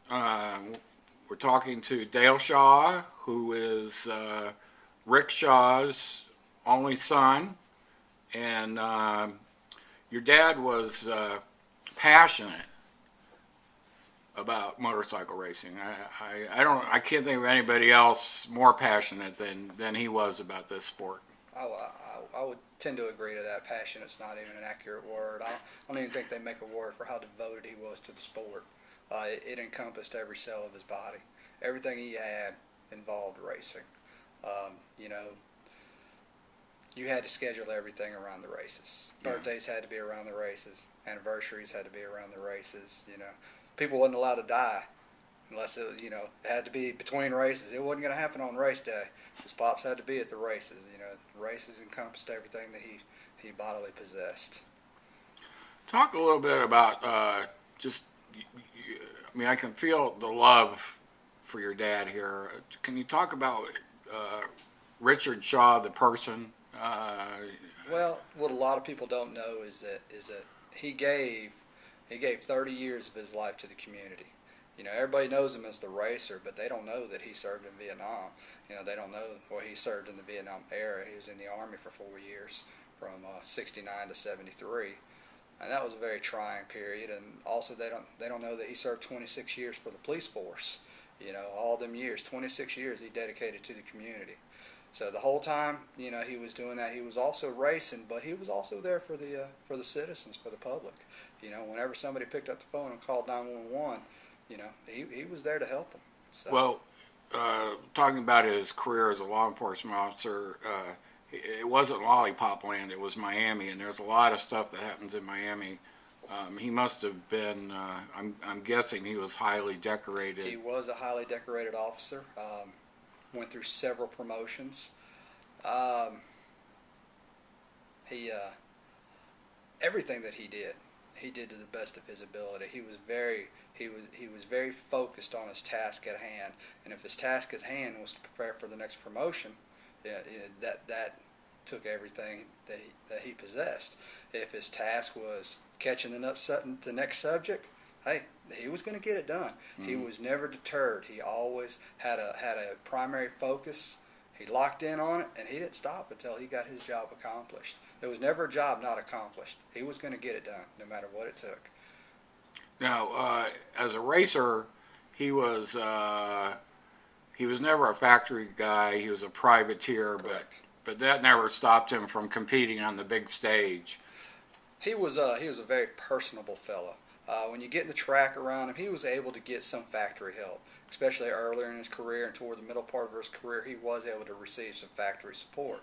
Uh, we're talking to Dale Shaw, who is Rick Shaw's only son, and your dad was passionate about motorcycle racing. I can't think of anybody else more passionate than he was about this sport. I would tend to agree to that. Passionate's not even an accurate word. I don't even think they make a word for how devoted he was to the sport. It encompassed every cell of his body. Everything he had involved racing. You know, you had to schedule everything around the races. Birthdays had to be around the races. Anniversaries had to be around the races. People wasn't allowed to die unless it was, it had to be between races. It wasn't going to happen on race day. His pops had to be at the races. Races encompassed everything that he bodily possessed. Talk a little bit about just. I mean, I can feel the love for your dad here. Can you talk about Richard Shaw, the person? Well, what a lot of people don't know is that he gave 30 years of his life to the community. Everybody knows him as the racer, but they don't know that he served in Vietnam. They don't know, well, he served in the Vietnam era. He was in the Army for 4 years, from 69 to 73, and that was a very trying period. And also, they don't know that he served 26 years for the police force. All them years, 26 years, he dedicated to the community. So the whole time, he was doing that. He was also racing, but he was also there for the citizens, for the public. Whenever somebody picked up the phone and called 911, he was there to help them. So. Well, talking about his career as a law enforcement officer, it wasn't Lollipop Land, it was Miami, and there's a lot of stuff that happens in Miami. He must have been, I'm guessing he was highly decorated. He was a highly decorated officer. Went through several promotions. He Everything that he did to the best of his ability. He was very focused on his task at hand, and if his task at hand was to prepare for the next promotion, that took everything that he possessed. If his task was catching the next subject, hey, he was going to get it done. Mm-hmm. He was never deterred. He always had a primary focus. He locked in on it, and he didn't stop until he got his job accomplished. There was never a job not accomplished. He was going to get it done, no matter what it took. Now, as a racer, he was never a factory guy. He was a privateer, but that never stopped him from competing on the big stage. He was a very personable fellow. When you get in the track around him, he was able to get some factory help, especially earlier in his career and toward the middle part of his career. He was able to receive some factory support.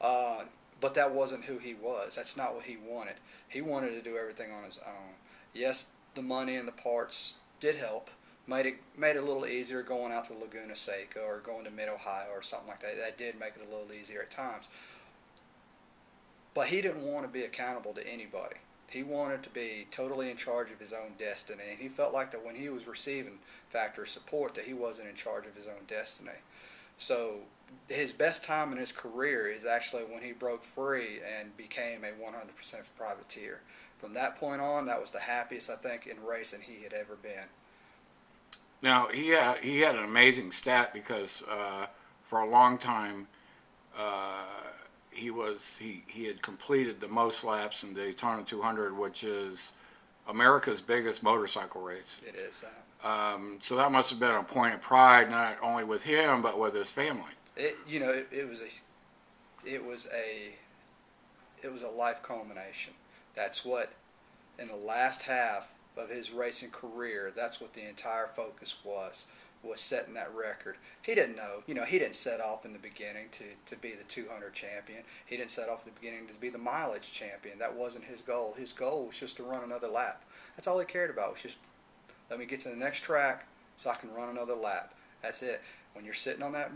But that wasn't who he was. That's not what he wanted. He wanted to do everything on his own. Yes, the money and the parts did help. Made it a little easier going out to Laguna Seca or going to Mid-Ohio or something like that. That did make it a little easier at times. But he didn't want to be accountable to anybody. He wanted to be totally in charge of his own destiny, and he felt like that when he was receiving factory support that he wasn't in charge of his own destiny. So his best time in his career is actually when he broke free and became a 100% privateer. From that point on, that was the happiest, I think, in racing he had ever been. Now, he had an amazing stat because for a long time he had completed the most laps in Daytona 200, which is America's biggest motorcycle race. It is. So that must have been a point of pride, not only with him but with his family. It was a life culmination. That's what, in the last half of his racing career, that's what the entire focus was setting that record. He didn't know, he didn't set off in the beginning to be the 200 champion. He didn't set off in the beginning to be the mileage champion. That wasn't his goal. His goal was just to run another lap. That's all he cared about, was just, let me get to the next track so I can run another lap. That's it. When you're sitting on that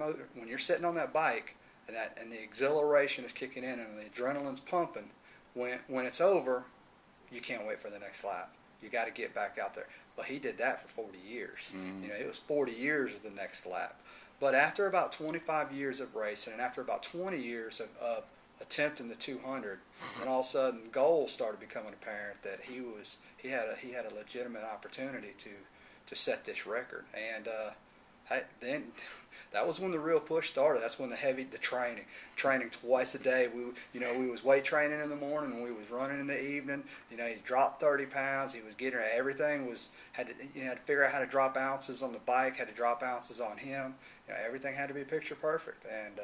bike, and the exhilaration is kicking in and the adrenaline's pumping, when it's over, you can't wait for the next lap. You got to get back out there. But he did that for 40 years. Mm-hmm. It was 40 years of the next lap. But after about 25 years of racing and after about 20 years of attempting the 200, then all of a sudden goals started becoming apparent that he had a legitimate opportunity set this record. And then that was when the real push started. That's when the training twice a day. We was weight training in the morning, and we was running in the evening. He dropped 30 pounds. He was getting everything had to figure out how to drop ounces on the bike, had to drop ounces on him. Everything had to be picture perfect, and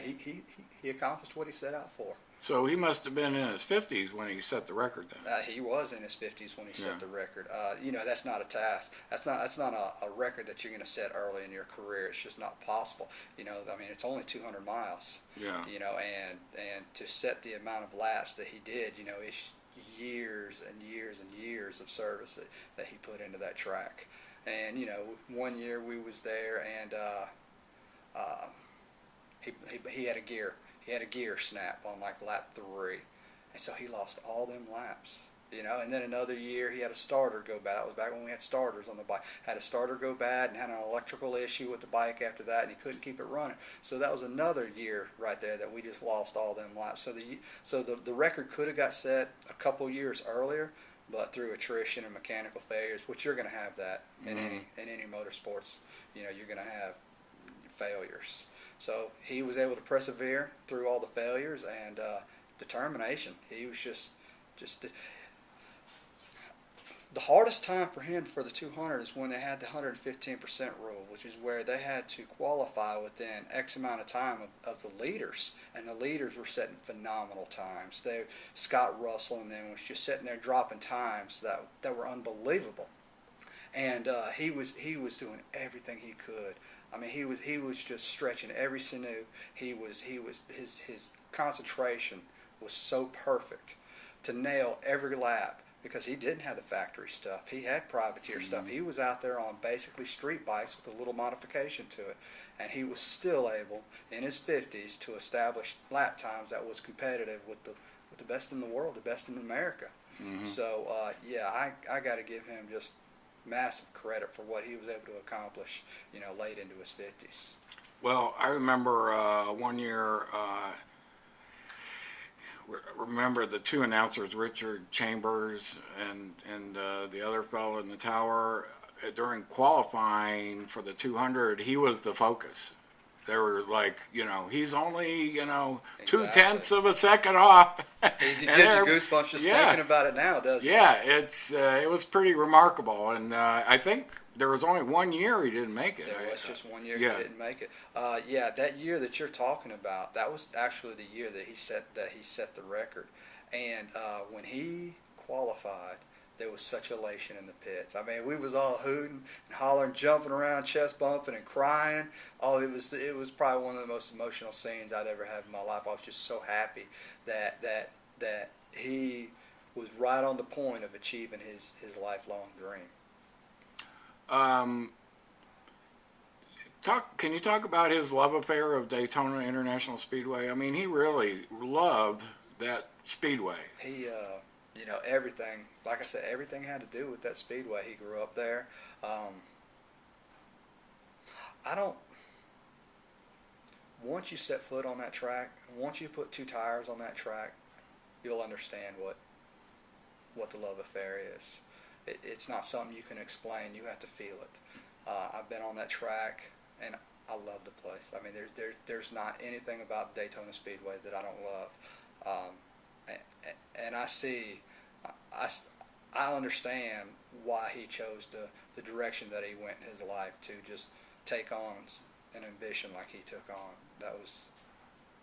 he accomplished what he set out for. So he must have been in his 50s when he set the record then. He was in his 50s when he set the record. That's not a task. That's not a record that you're going to set early in your career. It's just not possible. It's only 200 miles. Yeah. And to set the amount of laps that he did, it's years and years and years of service that he put into that track. And one year we was there, and he had a gear. He had a gear snap on like lap 3, and so he lost all them laps. And then another year he had a starter go bad. That was back when we had starters on the bike. Had a starter go bad and had an electrical issue with the bike after that, and he couldn't keep it running. So that was another year right there that we just lost all them laps. So the record could have got set a couple years earlier, but through attrition and mechanical failures, which you're going to have that in any motorsports. You're going to have failures. So he was able to persevere through all the failures and determination. He was just the hardest time for him for the 200 is when they had the 115% rule, which is where they had to qualify within X amount of time of the leaders, and the leaders were setting phenomenal times. Scott Russell and them was just sitting there dropping times that were unbelievable, and he was doing everything he could. He was just stretching every sinew. His concentration was so perfect to nail every lap, because he didn't have the factory stuff. He had privateer stuff. He was out there on basically street bikes with a little modification to it, and he was still able in his 50s to establish lap times that was competitive with the best in the world, the best in America. So I got to give him just massive credit for what he was able to accomplish, late into his 50s. Well, I remember one year, remember the two announcers, Richard Chambers and the other fellow in the tower, during qualifying for the 200, he was the focus. They were like, he's only, 0.2 of a second off. It gives you goosebumps just thinking about it now, doesn't it? Yeah, it was pretty remarkable. And I think there was only 1 year he didn't make it. There was just 1 year he didn't make it. That year that you're talking about, that was actually the year that he set the record. And when he qualified, there was such elation in the pits. We was all hooting and hollering, jumping around, chest bumping and crying. Oh, it was probably one of the most emotional scenes I'd ever had in my life. I was just so happy that he was right on the point of achieving his lifelong dream. Can you talk about his love affair of Daytona International Speedway? He really loved that speedway. He everything, like I said, everything had to do with that speedway. He grew up there. Once you set foot on that track, once you put 2 tires on that track, you'll understand what the love affair is. It's not something you can explain. You have to feel it. I've been on that track, and I love the place. There's not anything about Daytona Speedway that I don't love. And I understand why he chose the direction that he went in his life, to just take on an ambition like he took on.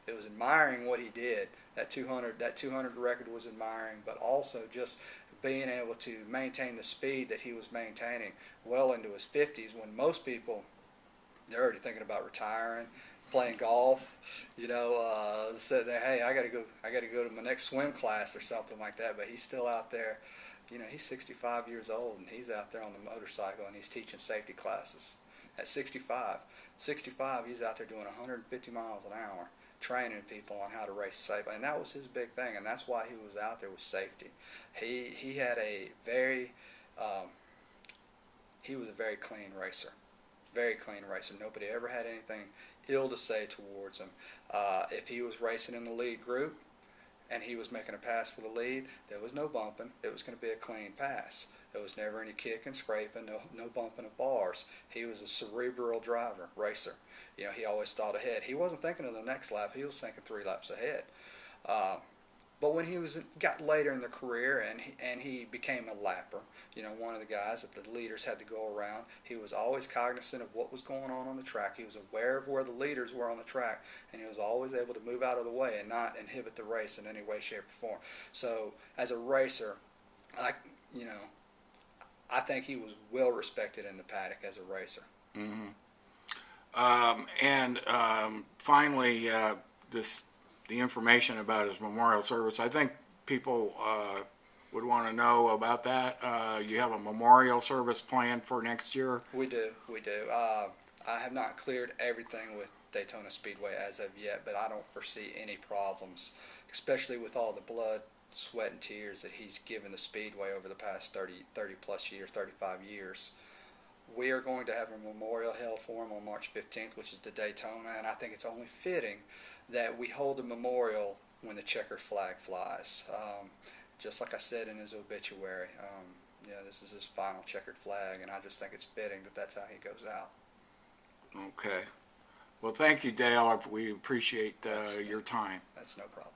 It was admiring what he did. That 200 record was admiring, but also just being able to maintain the speed that he was maintaining well into his 50s, when most people, they're already thinking about retiring, playing golf, said that, hey, I got to go to my next swim class or something like that. But he's still out there. He's 65 years old, and he's out there on the motorcycle, and he's teaching safety classes at 65. He's out there doing 150 miles an hour, training people on how to race safely. And that was his big thing, and that's why he was out there, with safety. He had a very he was a very clean racer. Very clean racer. Nobody ever had anything ill to say towards him. If he was racing in the lead group and he was making a pass for the lead, there was no bumping. It was going to be a clean pass. There was never any kicking, scraping, no bumping of bars. He was a cerebral driver, racer. He always thought ahead. He wasn't thinking of the next lap. He was thinking 3 laps ahead. Uh, but when he got later in the career and he became a lapper, one of the guys that the leaders had to go around, he was always cognizant of what was going on the track. He was aware of where the leaders were on the track, and he was always able to move out of the way and not inhibit the race in any way, shape, or form. So as a racer, I think he was well respected in the paddock as a racer. Mm-hmm. Finally, the information about his memorial service. I think people would want to know about that. You have a memorial service planned for next year? We do. I have not cleared everything with Daytona Speedway as of yet, but I don't foresee any problems, especially with all the blood, sweat, and tears that he's given the Speedway over the past 30 plus years, 35 years. We are going to have a memorial held for him on March 15th, which is the Daytona, and I think it's only fitting that we hold a memorial when the checkered flag flies. Just like I said in his obituary, this is his final checkered flag, and I just think it's fitting that that's how he goes out. Okay. Well, thank you, Dale. We appreciate your time. That's no problem.